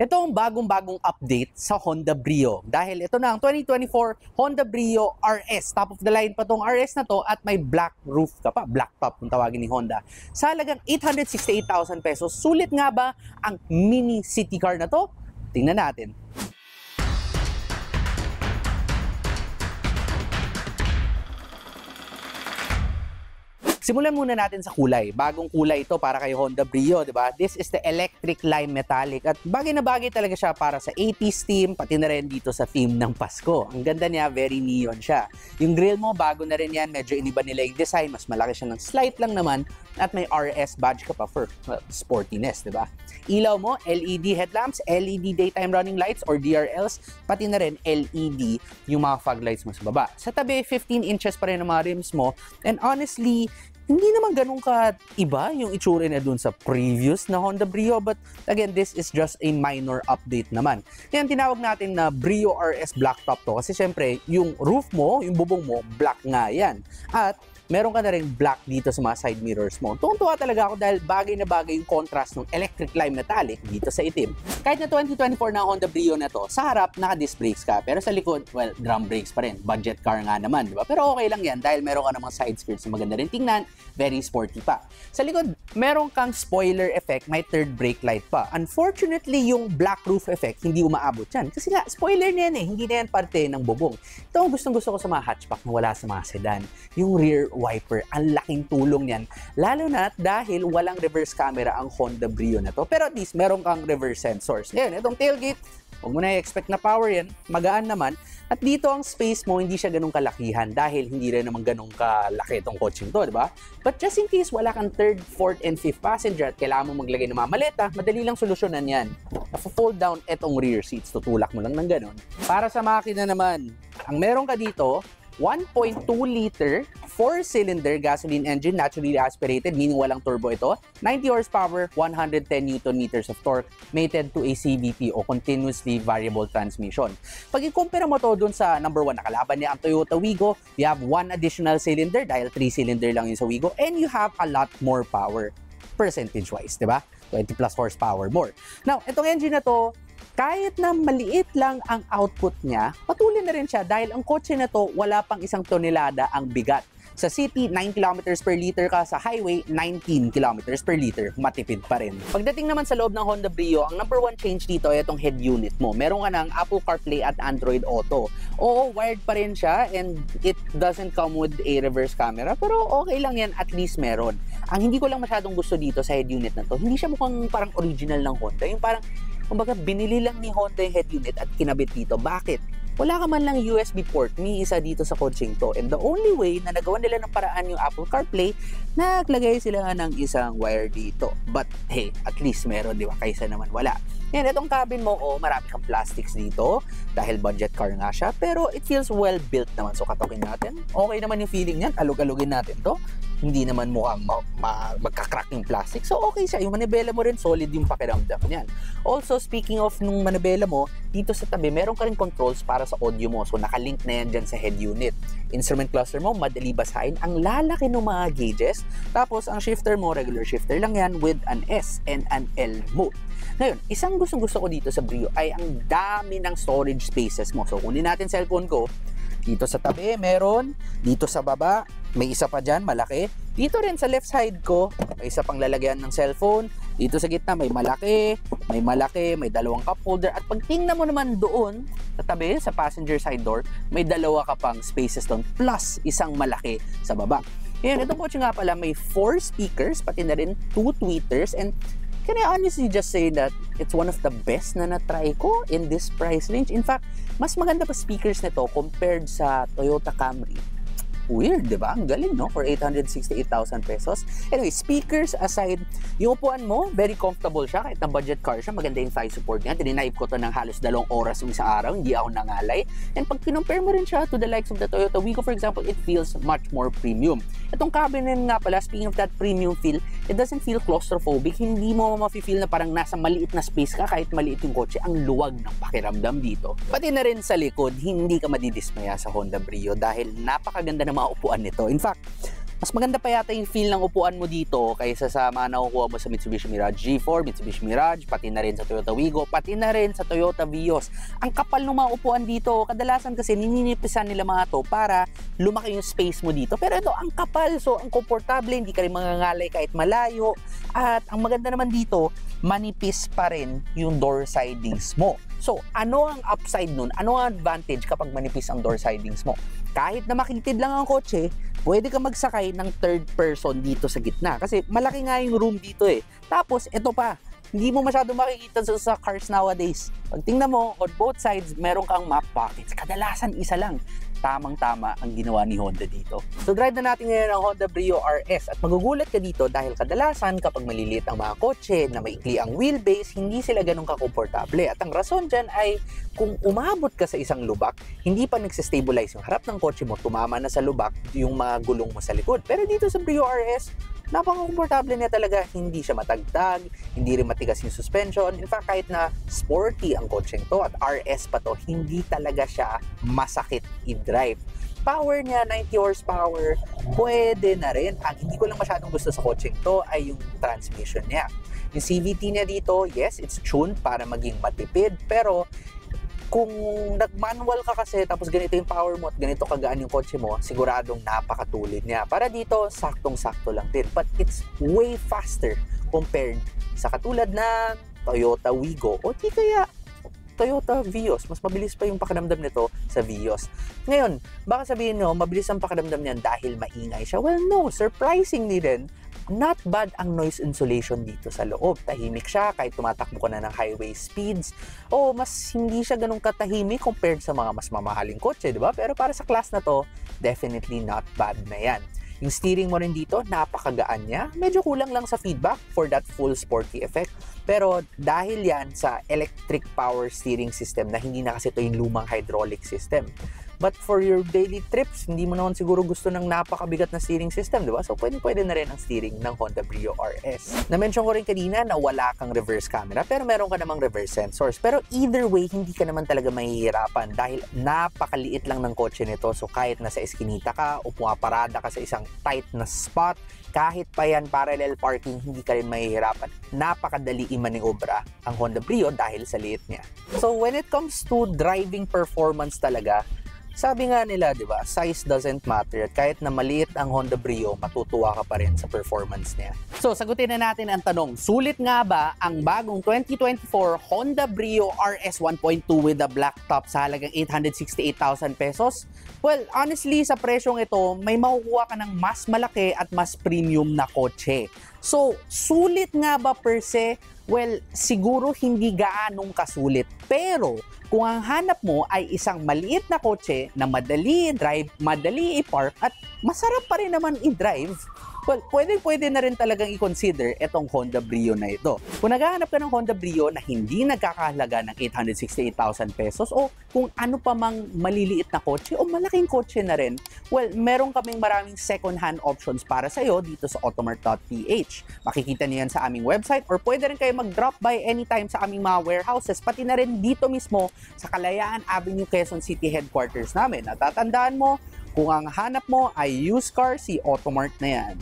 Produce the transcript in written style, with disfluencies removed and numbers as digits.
Ito ang bagong-bagong update sa Honda Brio. Dahil ito na ang 2024 Honda Brio RS. Top of the line pa tong RS na to at may black roof ka pa. Black top kung tawagin ni Honda. Sa halagang 868,000 pesos. Sulit nga ba ang mini city car na to? Tingnan natin. Simulan muna natin sa kulay. Bagong kulay ito para kay Honda Brio, di ba? This is the electric lime metallic at bagay na bagay talaga siya para sa 80s theme, pati na rin dito sa theme ng Pasko. Ang ganda niya, very neon siya. Yung grille mo, bago na rin yan, medyo iniba nila yung design, mas malaki siya ng slight lang naman at may RS badge ka pa for sportiness, di ba? Ilaw mo, LED headlamps, LED daytime running lights or DRLs, pati na rin LED yung mga fog lights mo sa baba. Sa tabi, 15 inches pa rin ang mga rims mo and honestly, hindi naman ganun ka iba yung itsura na dun sa previous na Honda Brio, but again, this is just a minor update naman. Yan, tinawag natin na Brio RS Black Top to kasi syempre, yung roof mo, yung bubong mo, black nga yan. At meron ka na rin black dito sa mga side mirrors mo. Tuwang-tuwa talaga ako dahil bagay na bagay yung contrast ng electric lime metallic dito sa itim. Kahit na 2024 na Honda Brio na to, sa harap naka-disc brakes ka, pero sa likod, well, drum brakes pa rin. Budget car nga naman, di ba? Pero okay lang yan dahil meron ka namang side skirts na maganda rin tingnan, very sporty pa. Sa likod, meron kang spoiler effect, may third brake light pa. Unfortunately, yung black roof effect, hindi umaabot yan. Kasi nga, spoiler na yan eh, hindi na yan parte ng bubong. Ito ang gustong-gusto ko sa mga hatchback na wala sa mga sedan. Yung rear wiper, ang laking tulong yan. Lalo na dahil walang reverse camera ang Honda Brio na to. Pero at least, meron kang reverse sensors. Ngayon, itong tailgate, huwag mo na i-expect na power yan, magaan naman. At dito ang space mo, hindi siya ganun kalakihan dahil hindi rin naman ganun kalaki itong coaching to, di ba? But just in case wala kang third, fourth, and fifth passenger at kailangan mo maglagay ng mga maleta, madali lang solusyonan yan. Fold down itong rear seats, tutulak mo lang ng ganun. Para sa makina naman, ang meron ka dito, 1.2 liter, 4-cylinder gasoline engine, naturally aspirated, meaning walang turbo ito. 90 horsepower, 110 Newton meters of torque, mated to a CVT o continuously variable transmission. Pag i-compare mo to dun sa number 1 na kalaban niya, ang Toyota Wigo, you have 1 additional cylinder dahil 3-cylinder lang yung sa Wigo and you have a lot more power percentage-wise, di ba? 20 plus horsepower more. Now, itong engine na to, kahit na maliit lang ang output niya, patuloy na rin siya dahil ang kotse na to wala pang 1 tonelada ang bigat. Sa city, 9 km per liter ka. Sa highway, 19 km per liter. Matipid pa rin. Pagdating naman sa loob ng Honda Brio, ang number 1 change dito ay itong head unit mo. Meron ka ng Apple CarPlay at Android Auto. Oo, wired pa rin siya and it doesn't come with a reverse camera. Pero okay lang yan, at least meron. Ang hindi ko lang masyadong gusto dito sa head unit na to, hindi siya mukhang parang original ng Honda. Yung parang, kumbaga, binili lang ni Honda yung head unit at kinabit dito. Bakit? Wala ka man lang USB port, may isa dito sa coaching to. And the only way na nagawa nila ng paraan yung Apple CarPlay, naglagay sila ng isang wire dito. But hey, at least meron, di ba? Kaysa naman wala. Yan, itong cabin mo, marami kang plastics dito dahil budget car nga siya. Pero it feels well built naman. So katokin natin. Okay naman yung feeling niyan. Alug-alugin natin to. Hindi naman mukhang magkakrak yung plastic. So okay siya. Yung manibela mo rin, solid yung pakiramdam niyan. Also, speaking of nung manibela mo, dito sa tabi, meron ka rin controls para sa audio mo. So nakalink na yan dyan sa head unit. Instrument cluster mo, madali basahin. Ang lalaki ng mga gauges. Tapos, ang shifter mo, regular shifter lang yan with an S and an L mode. Ngayon, isang gustong-gusto ko dito sa Brio ay ang dami ng storage spaces mo. So, kunin natin cellphone ko. Dito sa tabi, meron. Dito sa baba, may isa pa dyan, malaki. Dito rin sa left side ko, may isa pang lalagyan ng cellphone. Dito sa gitna, may malaki, may dalawang cup holder. At pag tingnan mo naman doon, sa tabi, sa passenger side door, may dalawa ka pang spaces doon, plus isang malaki sa baba. Ngayon, itong kotse nga pala, may 4 speakers, pati na rin 2 tweeters, and can I honestly just say that it's one of the best na na-try ko in this price range? In fact, mas maganda pa speakers nito compared sa Toyota Camry. Weird, di ba? Ang galing, no? For 868,000 pesos. Anyway, speakers aside, yung upuan mo, very comfortable siya. Kahit na budget car siya, maganda yung thigh support niya. Tininive ko to ng halos 2 oras yung isang araw. Hindi ako nangalay. And pag kinumpare mo rin siya to the likes of the Toyota Wigo, for example, it feels much more premium. Itong cabin nga pala, speaking of that premium feel, it doesn't feel claustrophobic. Hindi mo mafe-feel na parang nasa maliit na space ka kahit maliit yung kotse. Ang luwag ng pakiramdam dito. Pati na rin sa likod, hindi ka madidismaya sa Honda Brio dahil napakaganda ng mga upuan nito. In fact, Mas maganda pa yata yung feel ng upuan mo dito kaysa sa mga nakukuha mo sa Mitsubishi Mirage G4, Mitsubishi Mirage, pati na rin sa Toyota Wigo, pati na rin sa Toyota Vios. Ang kapal ng mga upuan dito, kadalasan kasi nininipisan nila mga to para lumaki yung space mo dito. Pero ito, ang kapal, so ang komportable, hindi ka rin mangangalay kahit malayo. At ang maganda naman dito, manipis pa rin yung door sidings mo. So, ano ang upside nun? Ano ang advantage kapag manipis ang door sidings mo? Kahit na makitid lang ang kotse, pwede ka magsakay ng third person dito sa gitna. Kasi malaki nga yung room dito eh. Tapos, ito pa, hindi mo masyado makikita sa cars nowadays. Pag tingnan mo, on both sides, meron kang map pockets. Kadalasan, isa lang. Tamang-tama ang ginawa ni Honda dito. So drive na natin ngayon ang Honda Brio RS at magugulat ka dito dahil kadalasan kapag maliliit ang mga kotse na maikli ang wheelbase, hindi sila ganun kakomportable. At ang rason dyan ay kung umabot ka sa isang lubak, hindi pa nagsistabilize yung harap ng kotse mo, tumama na sa lubak yung mga gulong mo sa likod. Pero dito sa Brio RS, napaka-komportable niya talaga. Hindi siya matagtag, hindi rin matigas yung suspension. In fact, kahit na sporty ang kotseng to at RS pa to, hindi talaga siya masakit i-drive. Power niya, 90 horsepower, pwede na rin. Ang hindi ko lang masyadong gusto sa kotseng to ay yung transmission niya. Yung CVT niya dito, yes, it's tuned para maging matipid, pero kung nag-manual ka kasi tapos ganito yung power mo at ganito kagaan yung kotse mo, siguradong napakatulid niya. Para dito, saktong-sakto lang din. But it's way faster compared sa katulad ng Toyota Wigo o di kaya Toyota Vios. Mas mabilis pa yung pakiramdam nito sa Vios. Ngayon, baka sabihin nyo, mabilis ang pakiramdam niyan dahil maingay siya. Well, no. Surprisingly din, not bad ang noise insulation dito sa loob. Tahimik siya kahit tumatakbo ka na ng highway speeds. O mas hindi siya ganun katahimik compared sa mga mas mamahaling kotse, di ba? Pero para sa class na to, definitely not bad na yan. Yung steering mo rin dito, napakagaan niya. Medyo kulang lang sa feedback for that full sporty effect. Pero dahil yan sa electric power steering system na hindi na kasi ito yung lumang hydraulic system. But for your daily trips, hindi mo naman siguro gusto ng napakabigat na steering system, di ba? So, pwede na rin ang steering ng Honda Brio RS. Na-mention ko rin kanina na wala kang reverse camera, pero meron ka namang reverse sensors. Pero either way, hindi ka naman talaga mahihirapan dahil napakaliit lang ng kotse nito. So, kahit nasa eskinita ka o pumaparada ka sa isang tight na spot, kahit pa yan parallel parking, hindi ka rin mahihirapan. Napakadali i-maniobra ang Honda Brio dahil sa liit niya. So, when it comes to driving performance talaga, sabi nga nila, di ba, size doesn't matter. At kahit na maliit ang Honda Brio, matutuwa ka pa rin sa performance niya. So, sagutin na natin ang tanong, sulit nga ba ang bagong 2024 Honda Brio RS 1.2 with a black top sa halagang 868,000 pesos? Well, honestly, sa presyong ito, may makukuha ka ng mas malaki at mas premium na kotse. So, sulit nga ba per se? Well, siguro hindi gaanong kasulit. Pero, kung ang hanap mo ay isang maliit na kotse na madali i-drive, madali i-park, at masarap pa rin naman i-drive, well, pwede na rin talagang i-consider itong Honda Brio na ito. Kung naghahanap ka ng Honda Brio na hindi nagkakahalaga ng 868,000 pesos o kung ano pa mang maliliit na kotse o malaking kotse na rin, well, meron kaming maraming second-hand options para sa iyo dito sa automart.ph. Makikita niyo yan sa aming website or pwede rin kayo mag-drop by anytime sa aming mga warehouses, pati na rin dito mismo sa Kalayaan Avenue, Quezon City headquarters namin. At tatandaan mo, kung ang hanap mo ay used car, si Automart na yan.